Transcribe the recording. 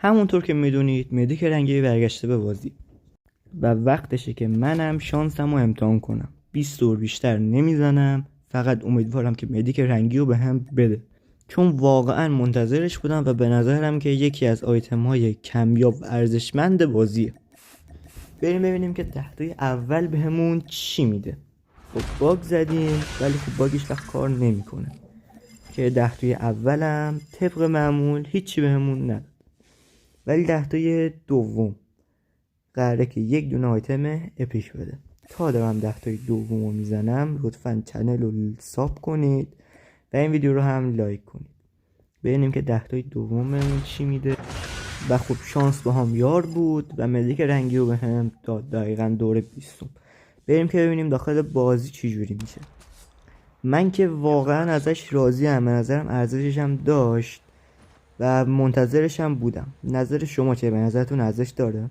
همونطور که میدونید مدیک رنگی برگشته به بازی و وقتشه که منم شانسمو امتحان کنم. 20 دور بیشتر نمیزنم، فقط امیدوارم که مدیک رنگی رو به هم بده، چون واقعا منتظرش بودم و به نظرم که یکی از آیتم های کمیاب و ارزشمند بازیه. بریم ببینیم که تحته اول بهمون چی میده. خب باگ زدیم ولی خب باگش وقت کار نمیکنه که دهتای اولم طبق معمول هیچی بهمون نداد، ولی دهتای دوم قراره که یک دونه آیتم اپیک بده. تا دارم دهتای دوم رو میزنم لطفا چنل رو ساب کنید و این ویدیو رو هم لایک کنید. ببینیم که دهتای دوممون چی میده. و خب شانس با هم یار بود و مدیک رنگی رو به هم داد دقیقا دور 20. بریم که ببینیم داخل بازی چی جوری میشه. من که واقعا ازش راضیم، به نظرم ارزشش هم داشت و منتظرش هم بودم. نظر شما چه؟ به نظرتون ارزش داره؟